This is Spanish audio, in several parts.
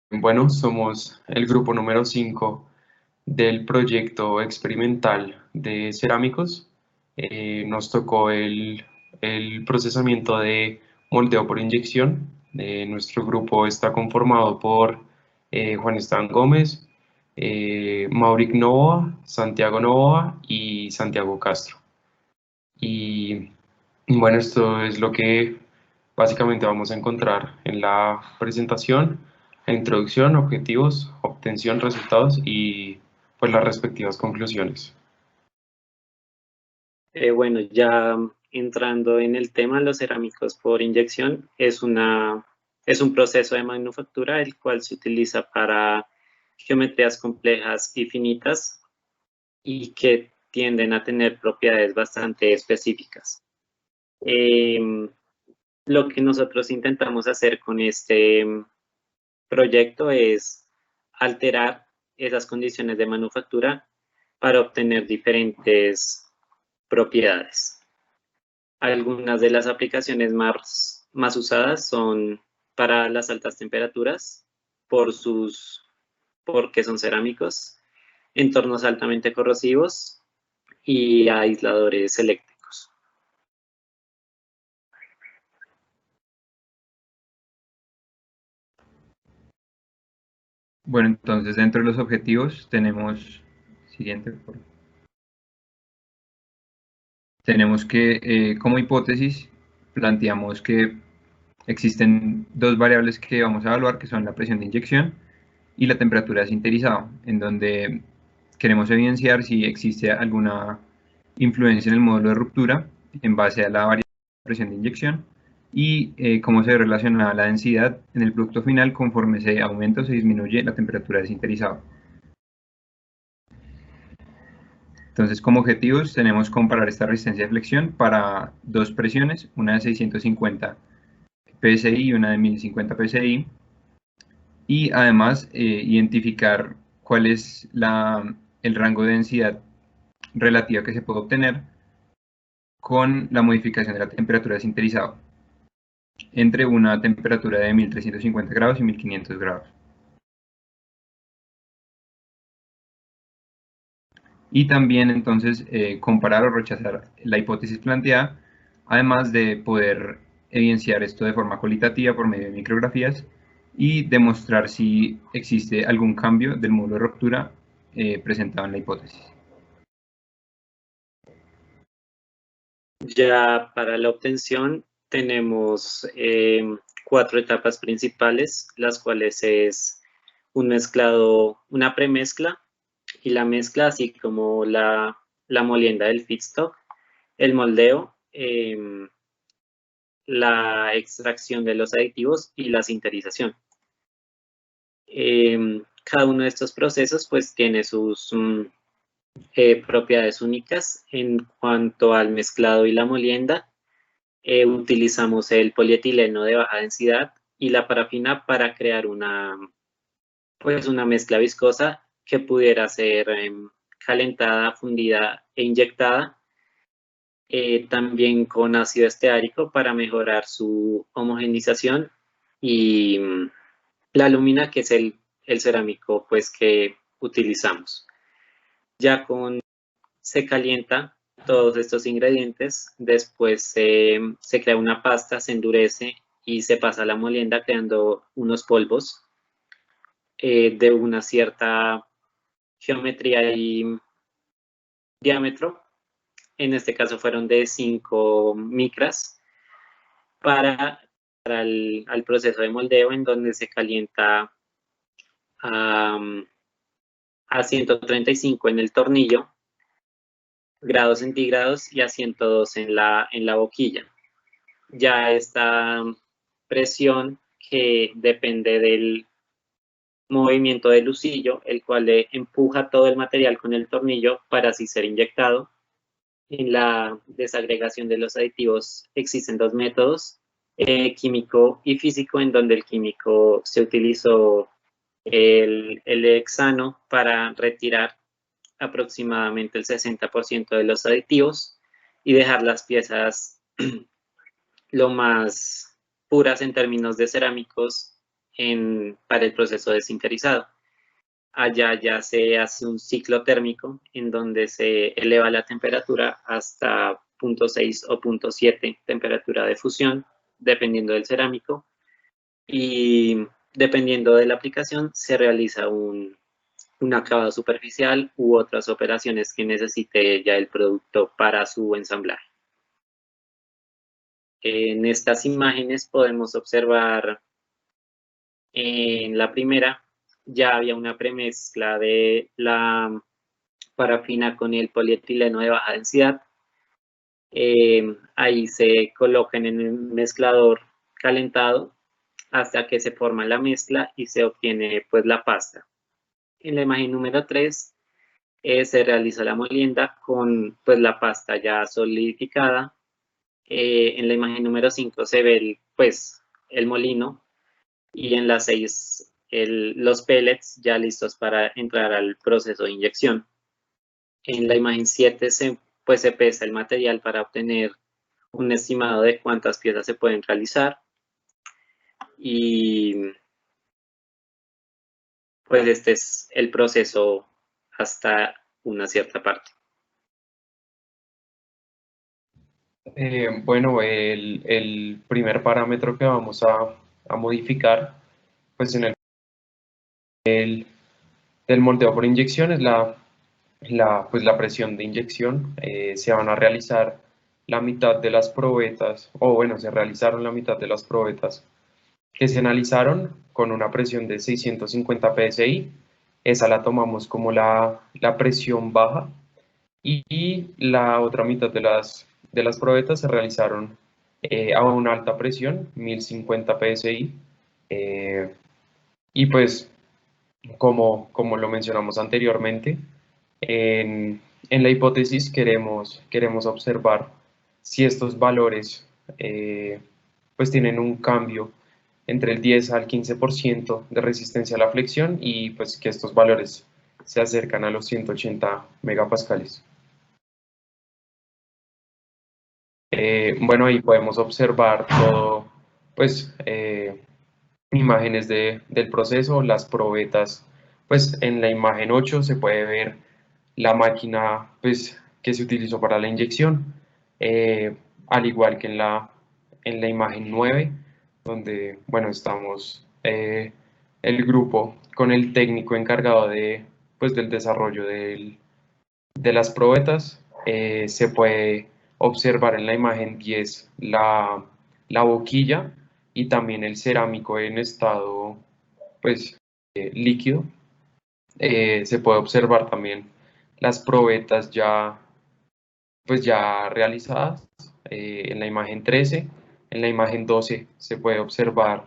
Bueno, somos el grupo número 5 del proyecto experimental de cerámicos. Nos tocó el procesamiento de moldeo por inyección. Nuestro grupo está conformado por Juan Esteban Gómez, Mauric Novoa, Santiago Novoa y Santiago Castro. Y bueno, esto es lo que básicamente vamos a encontrar en la presentación: la introducción, objetivos, obtención, resultados y pues las respectivas conclusiones. Bueno, ya entrando en el tema, los cerámicos por inyección es un proceso de manufactura el cual se utiliza para geometrías complejas y finitas y que tienden a tener propiedades bastante específicas. Lo que nosotros intentamos hacer con este proyecto es alterar esas condiciones de manufactura para obtener diferentes propiedades. Algunas de las aplicaciones más usadas son para las altas temperaturas, porque son cerámicos, entornos altamente corrosivos y aisladores eléctricos. Bueno, entonces dentro de los objetivos tenemos, siguiente, por favor. Tenemos que, como hipótesis, planteamos que existen dos variables que vamos a evaluar, que son la presión de inyección y la temperatura de sinterizado, en donde queremos evidenciar si existe alguna influencia en el módulo de ruptura en base a la variable de presión de inyección y cómo se relaciona la densidad en el producto final conforme se aumenta o se disminuye la temperatura de sinterizado. Entonces, como objetivos tenemos comparar esta resistencia de flexión para dos presiones, una de 650 psi y una de 1050 psi, y además identificar cuál es el rango de densidad relativa que se puede obtener con la modificación de la temperatura de sinterizado entre una temperatura de 1350 grados y 1500 grados. Y también entonces comparar o rechazar la hipótesis planteada, además de poder evidenciar esto de forma cualitativa por medio de micrografías y demostrar si existe algún cambio del módulo de ruptura presentado en la hipótesis. Ya para la obtención tenemos 4 etapas principales, las cuales es un mezclado, una premezcla y la mezcla, así como la molienda del feedstock, el moldeo, la extracción de los aditivos y la sinterización. Cada uno de estos procesos pues tiene sus propiedades únicas. En cuanto al mezclado y la molienda, utilizamos el polietileno de baja densidad y la parafina para crear pues una mezcla viscosa que pudiera ser calentada, fundida e inyectada. También con ácido esteárico para mejorar su homogenización y la alúmina, que es el cerámico pues que utilizamos. Ya se calienta todos estos ingredientes, después se crea una pasta, se endurece y se pasa a la molienda creando unos polvos de una cierta geometría y diámetro. En este caso fueron de 5 micras para al proceso de moldeo, en donde se calienta a 135 en el tornillo, grados centígrados, y a 102 en la boquilla. Ya esta presión, que depende del movimiento del lucillo, el cual le empuja todo el material con el tornillo para así ser inyectado. En la desagregación de los aditivos existen dos métodos, químico y físico, en donde el químico se utilizó el hexano para retirar aproximadamente el 60% de los aditivos y dejar las piezas lo más puras en términos de cerámicos para el proceso de sinterizado. Allá ya se hace un ciclo térmico en donde se eleva la temperatura hasta 0.6 o 0.7 temperatura de fusión, dependiendo del cerámico, y dependiendo de la aplicación se realiza un acabado superficial u otras operaciones que necesite ya el producto para su ensamblaje. En estas imágenes podemos observar en la primera ya había una premezcla de la parafina con el polietileno de baja densidad. Ahí se colocan en el mezclador calentado hasta que se forma la mezcla y se obtiene pues la pasta. En la imagen número 3 se realiza la molienda con pues la pasta ya solidificada. En la imagen número 5 se ve el molino, y en la 6 los pellets ya listos para entrar al proceso de inyección. En la imagen 7 se pesa el material para obtener un estimado de cuántas piezas se pueden realizar, y pues este es el proceso hasta una cierta parte. Bueno, el primer parámetro que vamos a modificar pues en del moldeo por inyección es pues la presión de inyección. Se van a realizar la mitad de las probetas, o bueno, se realizaron la mitad de las probetas que se analizaron con una presión de 650 psi. Esa la tomamos como la presión baja, y la otra mitad de las probetas se realizaron a una alta presión, 1050 psi. Y pues, como lo mencionamos anteriormente, en la hipótesis queremos observar si estos valores pues tienen un cambio entre el 10 al 15% de resistencia a la flexión, y pues que estos valores se acercan a los 180 megapascales. Bueno, ahí podemos observar todo, pues imágenes del proceso, las probetas. Pues en la imagen 8 se puede ver la máquina pues, que se utilizó para la inyección, al igual que en la imagen 9, donde bueno, estamos el grupo con el técnico encargado pues, del desarrollo de las probetas. Se puede observar en la imagen 10 la boquilla y también el cerámico en estado pues, líquido. Se puede observar también las probetas pues ya realizadas en la imagen 13. En la imagen 12 se puede observar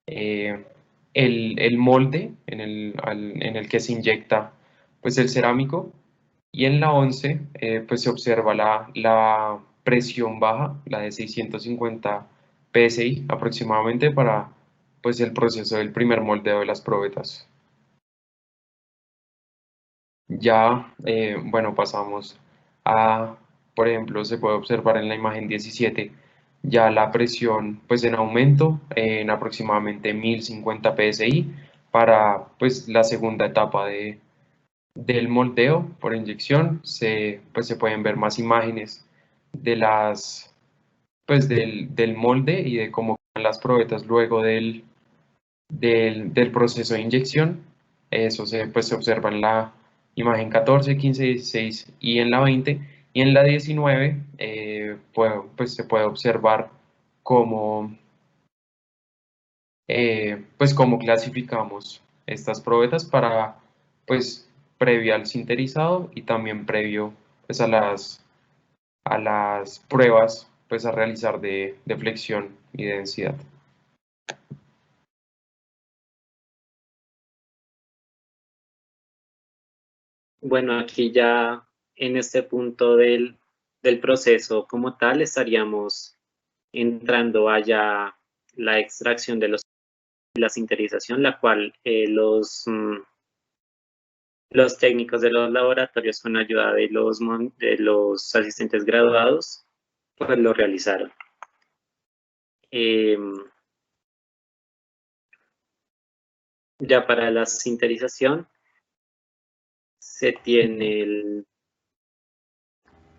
el molde en el que se inyecta pues, el cerámico. Y en la 11 pues se observa la presión baja, la de 650 psi aproximadamente, para pues, el proceso del primer moldeo de las probetas. Ya, bueno, pasamos a, por ejemplo, se puede observar en la imagen 17 ya la presión pues en aumento en aproximadamente 1050 psi para pues la segunda etapa del moldeo por inyección. Pues se pueden ver más imágenes pues del molde y de cómo quedan las probetas luego del proceso de inyección. Eso pues se observa en la imagen 14, 15, 16 y en la 20. Y en la 19 pues se puede observar cómo, pues cómo clasificamos estas probetas para, pues, previo al sinterizado y también previo pues, a las pruebas pues, a realizar de flexión y de densidad. Bueno, aquí ya en este punto del proceso como tal estaríamos entrando a ya la extracción de la sinterización, la cual los técnicos de los laboratorios, con ayuda de los asistentes graduados, pues lo realizaron. Ya para la sinterización se tiene el...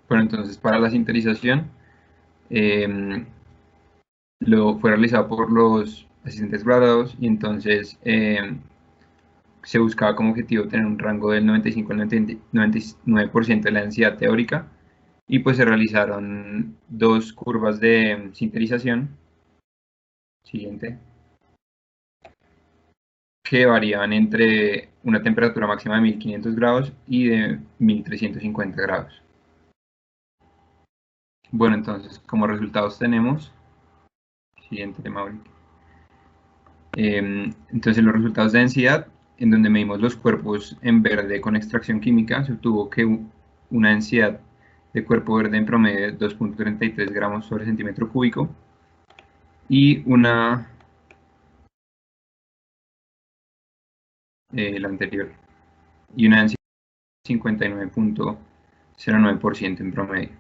Bueno, entonces para la sinterización lo fue realizado por los asistentes graduados y entonces se buscaba como objetivo tener un rango del 95 al 99% de la densidad teórica y pues se realizaron dos curvas de sinterización, siguiente, que variaban entre una temperatura máxima de 1500 grados y de 1350 grados. Bueno, entonces como resultados tenemos, siguiente, Mauri. Entonces los resultados de densidad, en donde medimos los cuerpos en verde con extracción química, se obtuvo que una densidad de cuerpo verde en promedio de 2.33 gramos sobre centímetro cúbico y una, la anterior, y una densidad de 59.09% en promedio.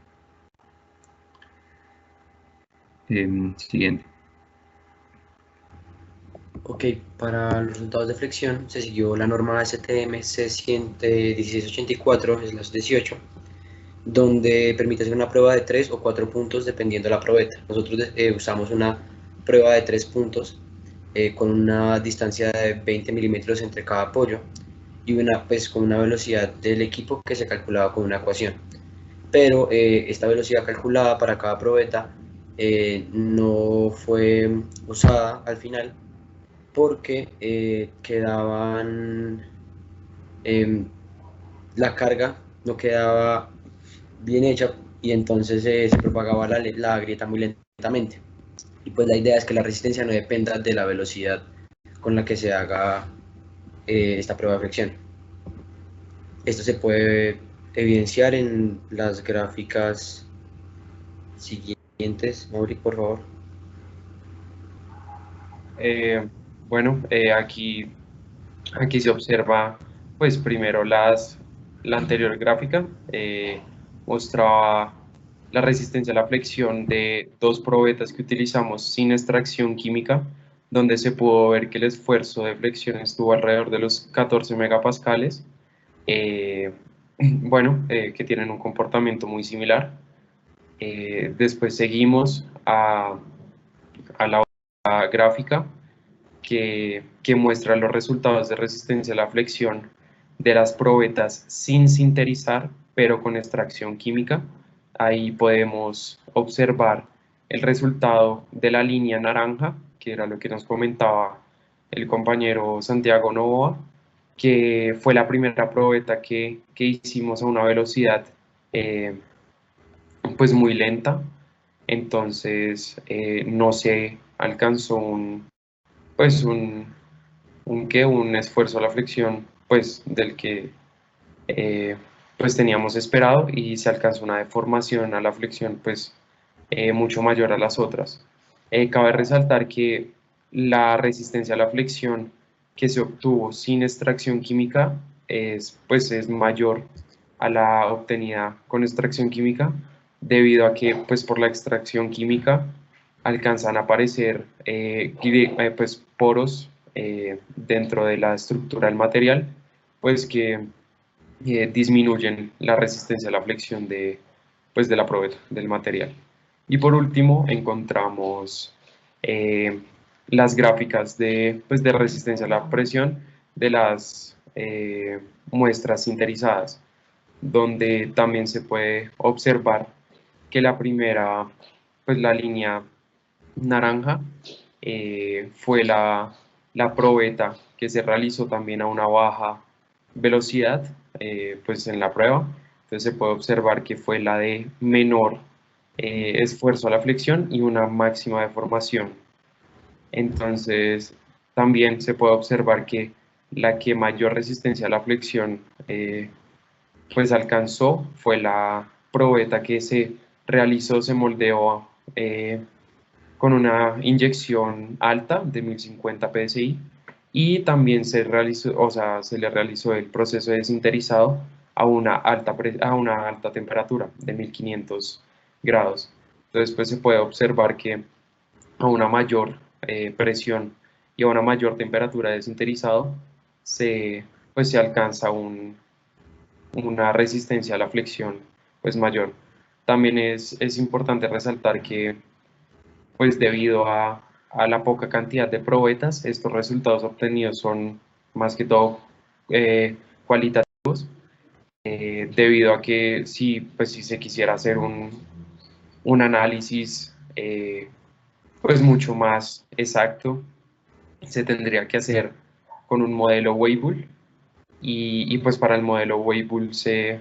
Siguiente. Ok, para los resultados de flexión se siguió la norma STM C1684/18, donde permite hacer una prueba de 3 o 4 puntos dependiendo de la probeta. Nosotros usamos una prueba de 3 puntos con una distancia de 20 milímetros entre cada apoyo y pues, con una velocidad del equipo que se calculaba con una ecuación. Pero esta velocidad calculada para cada probeta no fue usada al final porque la carga no quedaba bien hecha y entonces se propagaba la grieta muy lentamente. Y pues la idea es que la resistencia no dependa de la velocidad con la que se haga esta prueba de fricción. Esto se puede evidenciar en las gráficas siguientes. Mauri, por favor. Bueno, aquí se observa, pues primero la anterior gráfica mostraba la resistencia a la flexión de dos probetas que utilizamos sin extracción química, donde se pudo ver que el esfuerzo de flexión estuvo alrededor de los 14 megapascales, que tienen un comportamiento muy similar. Después seguimos a la otra gráfica que muestra los resultados de resistencia a la flexión de las probetas sin sinterizar, pero con extracción química. Ahí podemos observar el resultado de la línea naranja, que era lo que nos comentaba el compañero Santiago Novoa, que fue la primera probeta que hicimos a una velocidad pues muy lenta. Entonces no se alcanzó un esfuerzo a la flexión pues del que pues teníamos esperado, y se alcanzó una deformación a la flexión pues mucho mayor a las otras. Cabe resaltar que la resistencia a la flexión que se obtuvo sin extracción química es mayor a la obtenida con extracción química, debido a que pues por la extracción química alcanzan a aparecer poros dentro de la estructura del material, pues que disminuyen la resistencia a la flexión de la probeta del material. Y por último encontramos las gráficas de resistencia a la presión de las muestras sinterizadas, donde también se puede observar que la primera, la línea naranja, fue la probeta que se realizó también a una baja velocidad en la prueba. Entonces se puede observar que fue la de menor esfuerzo a la flexión y una máxima deformación. Entonces también se puede observar que la que mayor resistencia a la flexión alcanzó fue la probeta que se realizó, se moldeó con una inyección alta de 1050 psi, y también se le realizó el proceso de sinterizado a una alta temperatura de 1500 grados. Entonces pues se puede observar que a una mayor presión y a una mayor temperatura de sinterizado pues se alcanza una resistencia a la flexión pues mayor. También es importante resaltar que pues debido a la poca cantidad de probetas, estos resultados obtenidos son más que todo cualitativos, debido a que pues si se quisiera hacer un análisis pues mucho más exacto, se tendría que hacer con un modelo Weibull y pues para el modelo Weibull se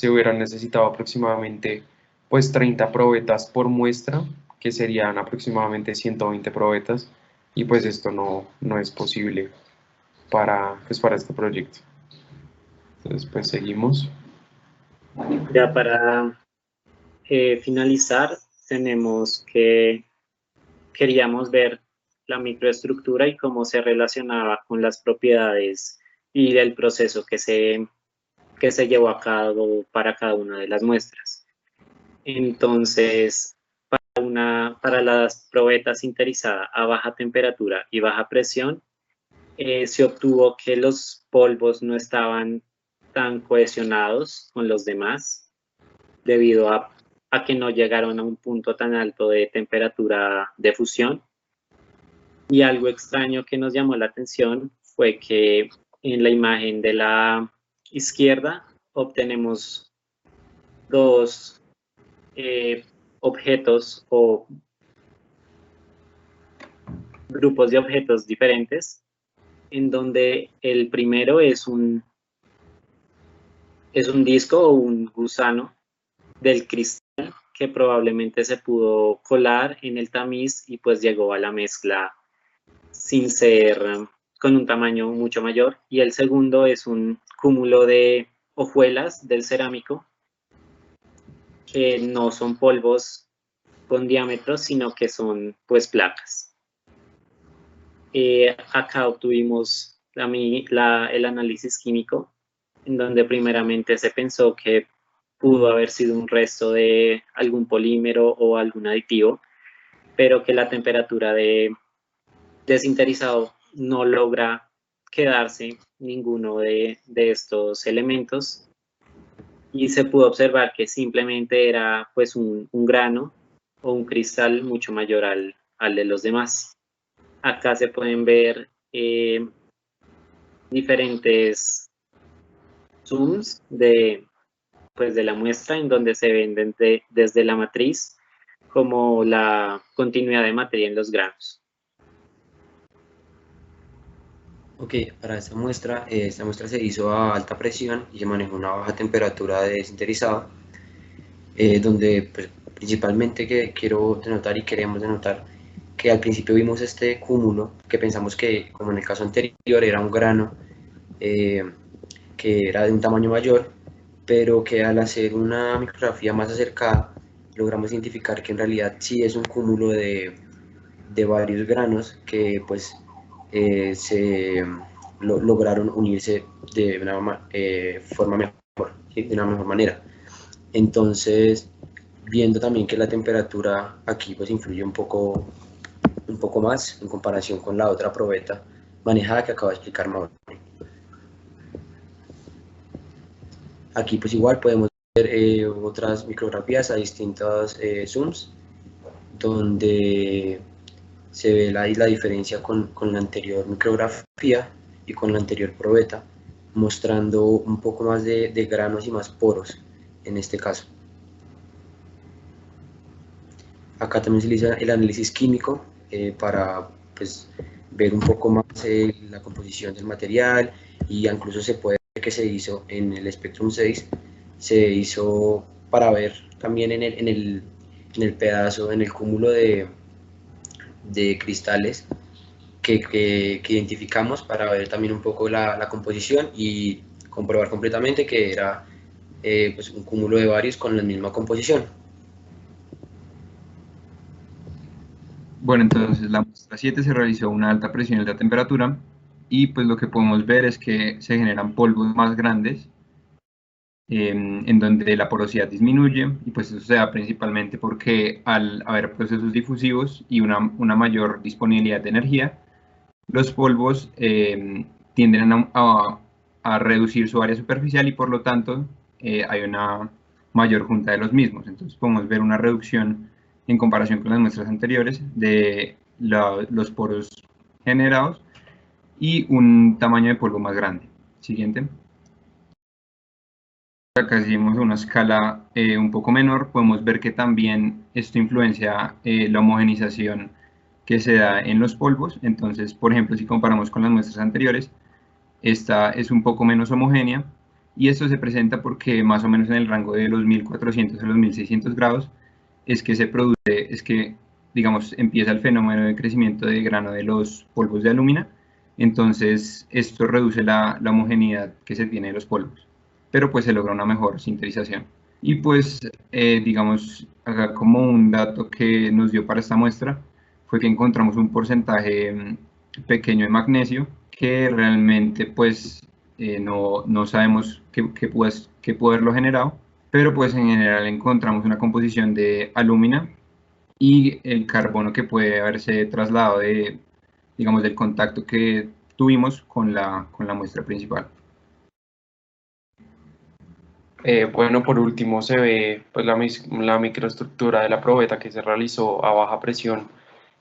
hubieran necesitado aproximadamente pues 30 probetas por muestra, que serían aproximadamente 120 probetas, y pues esto no es posible para este proyecto. Entonces pues seguimos. Ya para finalizar, tenemos que queríamos ver la microestructura y cómo se relacionaba con las propiedades y el proceso que se llevó a cabo para cada una de las muestras. Entonces, para las probetas sinterizadas a baja temperatura y baja presión, se obtuvo que los polvos no estaban tan cohesionados con los demás debido a que no llegaron a un punto tan alto de temperatura de fusión. Y algo extraño que nos llamó la atención fue que en la imagen de la izquierda obtenemos dos objetos o grupos de objetos diferentes, en donde el primero es un disco o un gusano del cristal que probablemente se pudo colar en el tamiz y pues llegó a la mezcla sin ser con un tamaño mucho mayor. Y el segundo es un cúmulo de hojuelas del cerámico que no son polvos con diámetro, sino que son pues placas. Acá obtuvimos el análisis químico, en donde primeramente se pensó que pudo haber sido un resto de algún polímero o algún aditivo, pero que la temperatura de sinterizado no logra quedarse ninguno de estos elementos, y se pudo observar que simplemente era pues un grano o un cristal mucho mayor al de los demás. Acá se pueden ver diferentes zooms de la muestra, en donde se ven desde la matriz como la continuidad de materia en los granos. Ok, para esta muestra se hizo a alta presión y se manejó una baja temperatura de sinterizado, donde pues, principalmente que quiero denotar y queremos denotar que al principio vimos este cúmulo que pensamos que, como en el caso anterior, era un grano que era de un tamaño mayor, pero que al hacer una micrografía más acercada logramos identificar que en realidad sí es un cúmulo de varios granos que pues lograron unirse de una forma mejor, ¿sí? De una mejor manera. Entonces, viendo también que la temperatura aquí pues influye un poco más en comparación con la otra probeta manejada que acabo de explicar Mauro. Aquí pues igual podemos ver otras micrografías a distintos zooms, donde se ve la diferencia con la anterior micrografía y con la anterior probeta, mostrando un poco más de granos y más poros en este caso. Acá también se utiliza el análisis químico para pues, ver un poco más la composición del material, y incluso se puede ver que se hizo en el Spectrum 6, se hizo para ver también en el pedazo, en el cúmulo de cristales que identificamos, para ver también un poco la composición y comprobar completamente que era pues un cúmulo de varios con la misma composición. Bueno, entonces la muestra 7 se realizó a una alta presión y alta temperatura, y pues lo que podemos ver es que se generan polvos más grandes, en donde la porosidad disminuye, y pues eso se da principalmente porque al haber procesos difusivos y una mayor disponibilidad de energía, los polvos tienden a reducir su área superficial y por lo tanto hay una mayor junta de los mismos. Entonces podemos ver una reducción en comparación con las muestras anteriores de los poros generados y un tamaño de polvo más grande. Siguiente. Acá si vemos una escala un poco menor, podemos ver que también esto influencia la homogenización que se da en los polvos. Entonces, por ejemplo, si comparamos con las muestras anteriores, esta es un poco menos homogénea y esto se presenta porque más o menos en el rango de los 1400 a los 1600 grados es que digamos, empieza el fenómeno de crecimiento de grano de los polvos de alúmina. Entonces, esto reduce la homogeneidad que se tiene de los polvos, pero pues se logra una mejor sinterización. Y pues, digamos, acá como un dato que nos dio para esta muestra, fue que encontramos un porcentaje pequeño de magnesio, que realmente pues no sabemos qué pudo haberlo generado, pero pues en general encontramos una composición de alúmina y el carbono que puede haberse trasladado digamos, del contacto que tuvimos con la muestra principal. Bueno, por último se ve pues, la microestructura de la probeta que se realizó a baja presión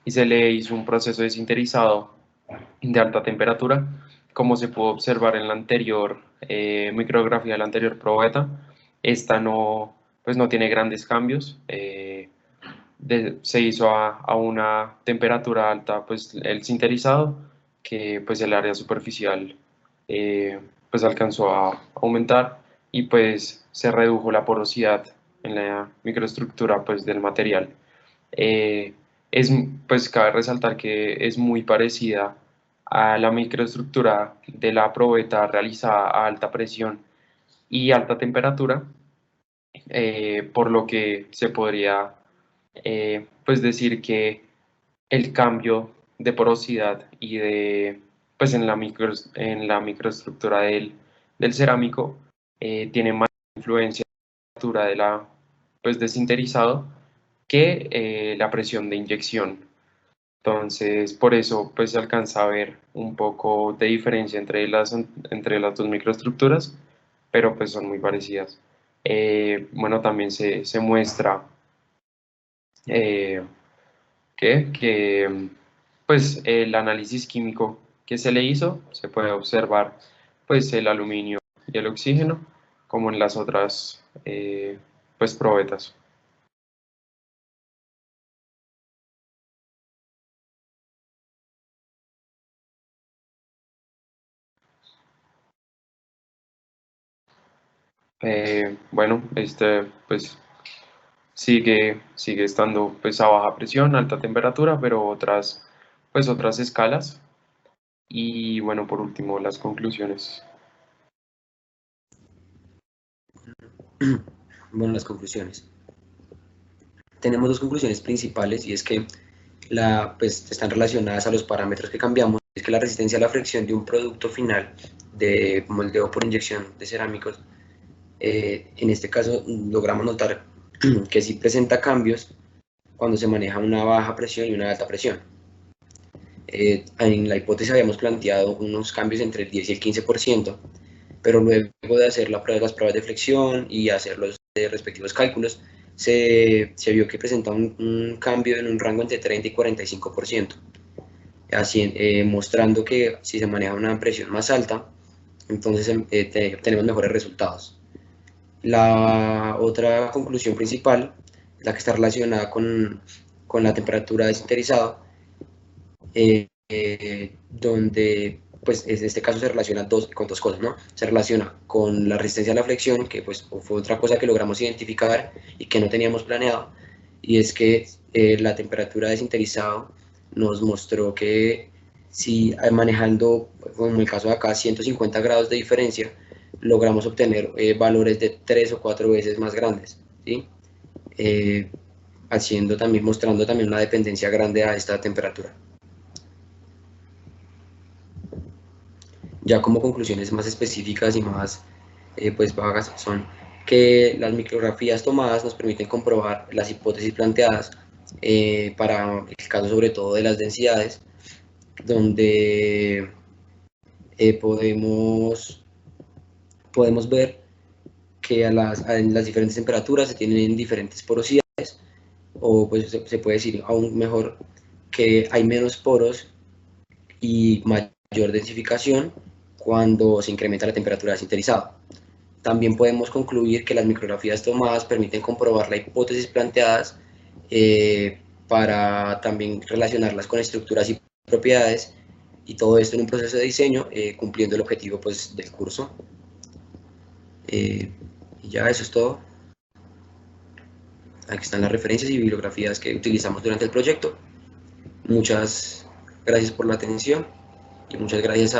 y se le hizo un proceso de sinterizado de alta temperatura, como se pudo observar en la anterior micrografía de la anterior probeta. Esta pues no tiene grandes cambios. Se hizo a una temperatura alta pues el sinterizado, que pues el área superficial pues alcanzó a aumentar y pues se redujo la porosidad en la microestructura pues del material. Pues cabe resaltar que es muy parecida a la microestructura de la probeta realizada a alta presión y alta temperatura, por lo que se podría pues decir que el cambio de porosidad y pues en la microestructura del cerámico tiene más influencia en la temperatura pues de sinterizado que la presión de inyección. Entonces, por eso pues se alcanza a ver un poco de diferencia entre las dos microestructuras, pero pues son muy parecidas. Bueno, también se muestra que pues el análisis químico que se le hizo, se puede observar pues el aluminio y el oxígeno, como en las otras pues probetas. Bueno, pues sigue estando pues a baja presión, alta temperatura, pero otras escalas. Y bueno, por último, las conclusiones. Bueno, las conclusiones. Tenemos dos conclusiones principales y es que pues, están relacionadas a los parámetros que cambiamos. Es que la resistencia a la fricción de un producto final de moldeo por inyección de cerámicos, en este caso logramos notar que sí presenta cambios cuando se maneja una baja presión y una alta presión. En la hipótesis habíamos planteado unos cambios entre el 10 y el 15%, pero luego de hacer las pruebas de flexión y hacer los respectivos cálculos, se vio que presentaba un cambio en un rango entre 30 y 45%, así, mostrando que si se maneja una presión más alta, entonces tenemos mejores resultados. La otra conclusión principal, la que está relacionada con la temperatura de sinterizado, donde pues en este caso se relaciona con dos cosas, ¿no? Se relaciona con la resistencia a la flexión, que pues fue otra cosa que logramos identificar y que no teníamos planeado, y es que la temperatura de sinterizado nos mostró que si manejando, como en el caso de acá, 150 grados de diferencia, logramos obtener valores de 3 o 4 veces más grandes, ¿sí? Mostrando también una dependencia grande a esta temperatura. Ya como conclusiones más específicas y más pues vagas son que las micrografías tomadas nos permiten comprobar las hipótesis planteadas para el caso sobre todo de las densidades, donde podemos ver que en las diferentes temperaturas se tienen diferentes porosidades, o pues se puede decir aún mejor que hay menos poros y mayor densificación cuando se incrementa la temperatura de sinterizado. También podemos concluir que las micrografías tomadas permiten comprobar la hipótesis planteadas para también relacionarlas con estructuras y propiedades, y todo esto en un proceso de diseño, cumpliendo el objetivo pues, del curso. Y ya eso es todo. Aquí están las referencias y bibliografías que utilizamos durante el proyecto. Muchas gracias por la atención y muchas gracias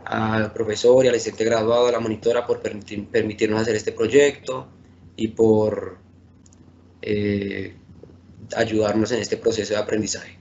al profesor y al asistente graduado, a la monitora, por permitirnos hacer este proyecto y por ayudarnos en este proceso de aprendizaje.